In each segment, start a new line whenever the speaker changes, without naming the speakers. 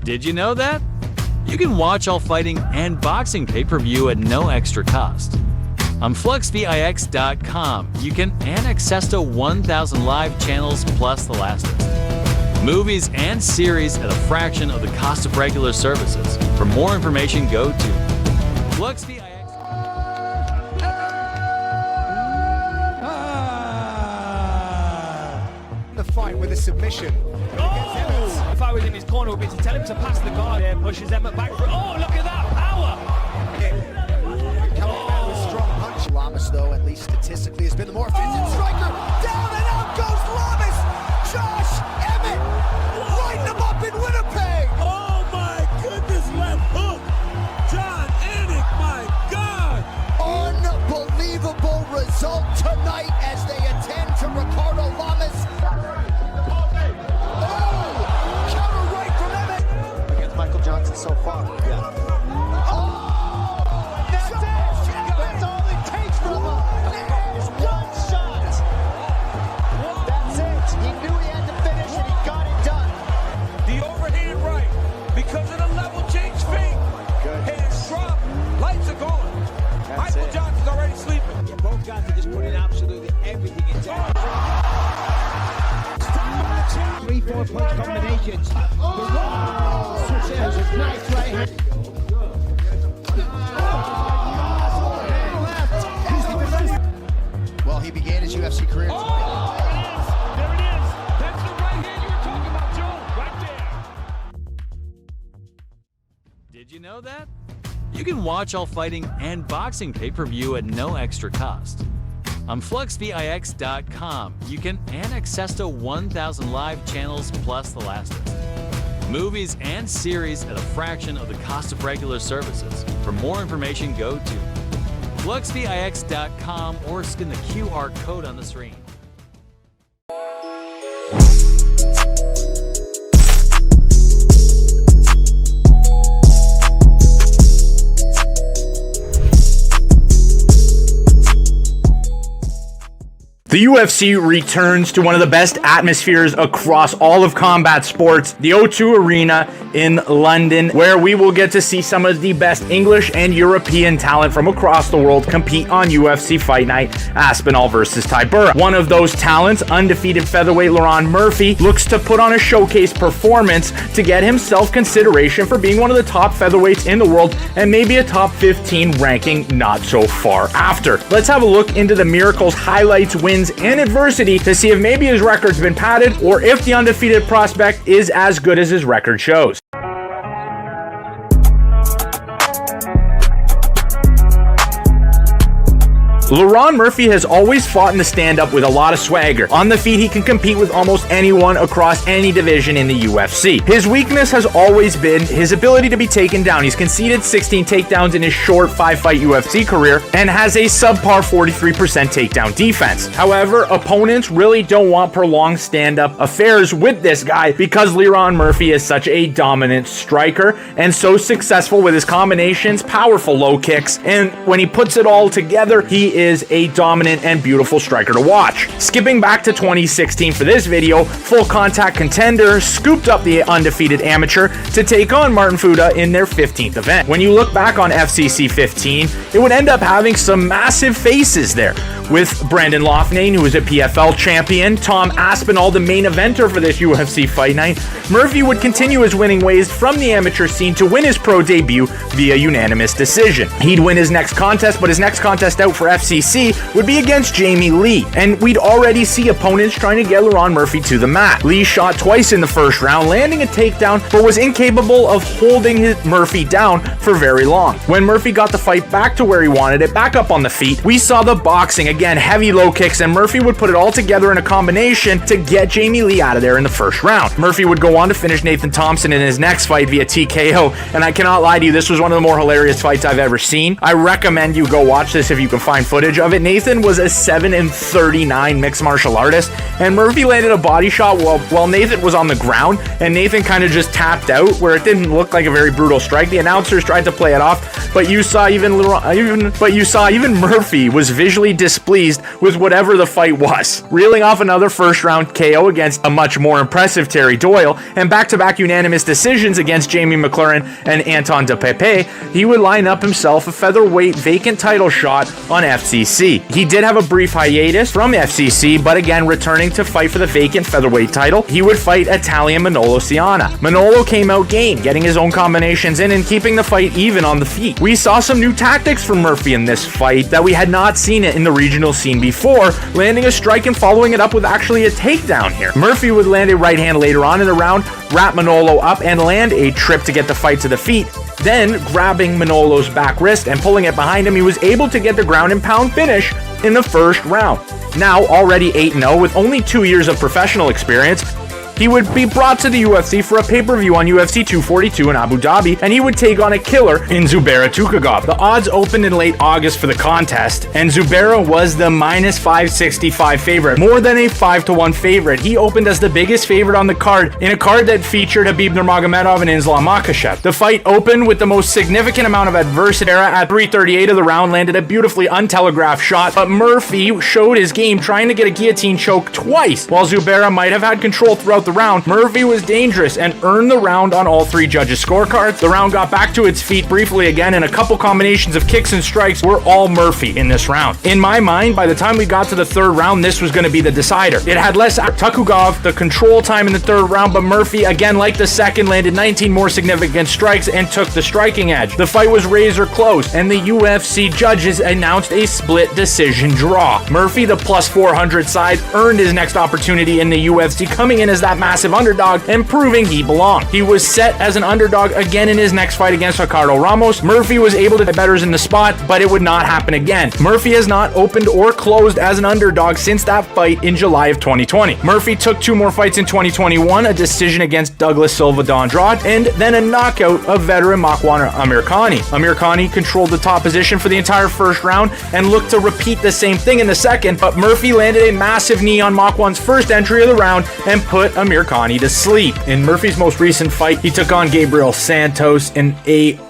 Did you know that? You can watch all fighting and boxing pay-per-view at no extra cost. On FluxVIX.com, you can access to 1,000 live channels plus the last movies and series at a fraction of the cost of regular services. For more information, go to FluxVIX.
The fight with a submission.
Oh! If I was in his corner, it would be to tell him to pass the guard. There pushes Emmett back for. Oh, look at that power!
Coming back with strong punch. Lamas, though, at least statistically, has been the more efficient striker. Down and out goes Lamas. Josh Emmett lighting him up in Winnipeg.
Oh my goodness, left hook. John Anik, my God.
Unbelievable result tonight as they attend to Ricardo Lamas. Johnson so far. Yeah. Oh! That's it! That's all it takes from him. Is one shot. That's it. He knew he had to finish and he got it done.
The overhand right, because of the level change fake.
Good.
Hands drop, lights are going. Michael Johnson's already sleeping.
Yeah, both guys are just putting absolutely everything into it.
3-4 punch combinations. Nice right hand.
Well, he began his UFC career.
Oh! There it is. That's the right hand you were talking about, Joe. Right there.
Did you know that? You can watch all fighting and boxing pay-per-view at no extra cost. On FluxVIX.com, you can access to 1,000 live channels plus the last movies and series at a fraction of the cost of regular services. For more information, go to FluxVIX.com or scan the QR code on the screen.
The UFC returns to one of the best atmospheres across all of combat sports, the O2 Arena in London, where we will get to see some of the best English and European talent from across the world compete on UFC Fight Night Aspinall versus Tybura. One of those talents, undefeated featherweight LERONE Murphy, looks to put on a showcase performance to get himself consideration for being one of the top featherweights in the world and maybe a top 15 ranking not so far after. Let's have a look into the miracles, highlights, wins, and adversity to see if maybe his record's been padded or if the undefeated prospect is as good as his record shows. LERONE Murphy has always fought in the stand-up with a lot of swagger. On the feet, he can compete with almost anyone across any division in the UFC. His weakness has always been his ability to be taken down. He's conceded 16 takedowns in his short 5-fight UFC career and has a subpar 43% takedown defense. However, opponents really don't want prolonged stand-up affairs with this guy because LERONE Murphy is such a dominant striker and so successful with his combinations, powerful low kicks, and when he puts it all together, he is a dominant and beautiful striker to watch. Skipping back to 2016 for this video, Full Contact Contender scooped up the undefeated amateur to take on Martin Fuda in their 15th event. When you look back on FCC 15, it would end up having some massive faces there, with Brandon Loughnane, who is a PFL champion, Tom Aspinall, the main eventer for this UFC Fight Night. Murphy would continue his winning ways from the amateur scene to win his pro debut via unanimous decision. He'd win his next contest, but his next contest out for FCC would be against Jamie Lee, and we'd already see opponents trying to get LERONE Murphy to the mat. Lee shot twice in the first round, landing a takedown, but was incapable of holding Murphy down for very long. When Murphy got the fight back to where he wanted it, back up on the feet, we saw the boxing, again, heavy low kicks, and Murphy would put it all together in a combination to get Jamie Lee out of there in the first round. Murphy would go on to finish Nathan Thompson in his next fight via TKO, and I cannot lie to you, this was one of the more hilarious fights I've ever seen. I recommend you go watch this if you can find footage footage of it, Nathan was a 7-39 mixed martial artist, and Murphy landed a body shot while Nathan was on the ground, and Nathan kind of just tapped out where it didn't look like a very brutal strike. The announcers tried to play it off, but you saw even Murphy was visually displeased with whatever the fight was, reeling off another first round KO against a much more impressive Terry Doyle, and back-to-back unanimous decisions against Jamie McLaren and Anton De Pepe. He would line up himself a featherweight vacant title shot on FCC. He did have a brief hiatus from FCC, but again returning to fight for the vacant featherweight title. He would fight Italian Manolo Ciana. Manolo came out game, getting his own combinations in and keeping the fight even on the feet. We saw some new tactics from Murphy in this fight that we had not seen it in the regional scene before, landing a strike and following it up with actually a takedown here. Murphy would land a right hand later on in the round, wrap Manolo up and land a trip to get the fight to the feet. Then, grabbing Manolo's back wrist and pulling it behind him, he was able to get the ground and pound finish in the first round. Now already 8-0 with only 2 years of professional experience, he would be brought to the UFC for a pay-per-view on UFC 242 in Abu Dhabi, and he would take on a killer in Zubaira Tukhugov. The odds opened in late August for the contest, and Zubaira was the minus 565 favorite, more than a 5-1 favorite. He opened as the biggest favorite on the card, in a card that featured Khabib Nurmagomedov and Islam Makhachev. The fight opened with the most significant amount of adversity. At 3:38 of the round, landed a beautifully untelegraphed shot, but Murphy showed his game, trying to get a guillotine choke twice. While Zubaira might have had control throughout the round, Murphy was dangerous and earned the round on all three judges' scorecards. The round got back to its feet briefly again, and a couple combinations of kicks and strikes were all Murphy in this round. In my mind, by the time we got to the third round, this was going to be the decider. It had less Tukhugov the control time in the third round, but Murphy, again like the second, landed 19 more significant strikes and took the striking edge. The fight was razor close, and the UFC judges announced a split decision draw. Murphy, the plus 400 side, earned his next opportunity in the UFC, coming in as that massive underdog and proving he belonged. He was set as an underdog again in his next fight against Ricardo Ramos. Murphy was able to get bettors in the spot, but it would not happen again. Murphy has not opened or closed as an underdog since that fight in July of 2020. Murphy took 2 more fights in 2021, a decision against Douglas Silva de Andrade, and then a knockout of veteran Makwan Amirkhani. Amirkhani controlled the top position for the entire first round and looked to repeat the same thing in the second, but Murphy landed a massive knee on Makwan's first entry of the round and put Amirkhani to sleep. In Murphy's most recent fight, he took on Gabriel Santos in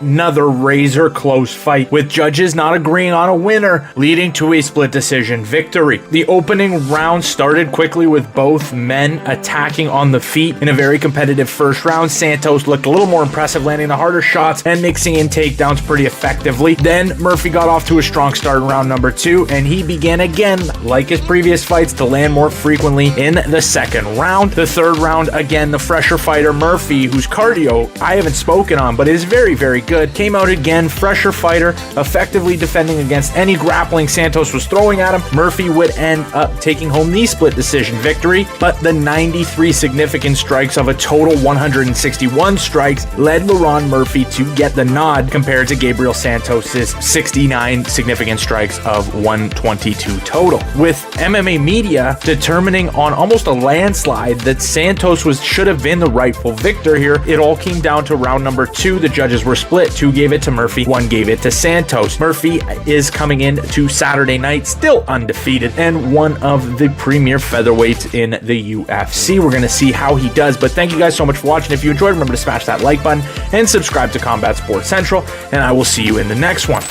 another razor close fight, with judges not agreeing on a winner, leading to a split decision victory. The opening round started quickly with both men attacking on the feet in a very competitive first round. Santos looked a little more impressive, landing the harder shots and mixing in takedowns pretty effectively. Then Murphy got off to a strong start in round number 2, and he began again, like his previous fights, to land more frequently in the second round. The third round, again, the fresher fighter Murphy, whose cardio I haven't spoken on but is very, very good, came out again, fresher fighter, effectively defending against any grappling Santos was throwing at him. Murphy would end up taking home the split decision victory, but the 93 significant strikes of a total 161 strikes led LERONE Murphy to get the nod compared to Gabriel Santos's 69 significant strikes of 122 total. With MMA media determining on almost a landslide that Santos should have been the rightful victor here, it all came down to round number 2. The judges were split. 2 gave it to Murphy, 1 gave it to Santos. Murphy is coming in to Saturday night still undefeated and one of the premier featherweights in the UFC. We're going to see how he does, but thank you guys so much for watching. If you enjoyed, remember to smash that like button and subscribe to Combat Sports Central, and I will see you in the next one.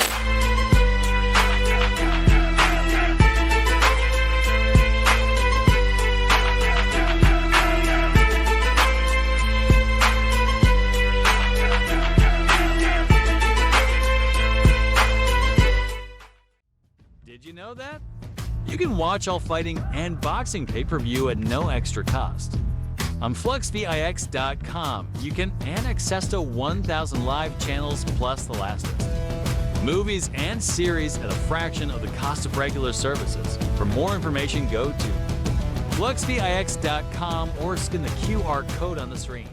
Did you know that? You can watch all fighting and boxing pay-per-view at no extra cost. On FluxVIX.com, you can access to 1,000 live channels plus the last movies and series at a fraction of the cost of regular services. For more information, go to FluxVIX.com or scan the QR code on the screen.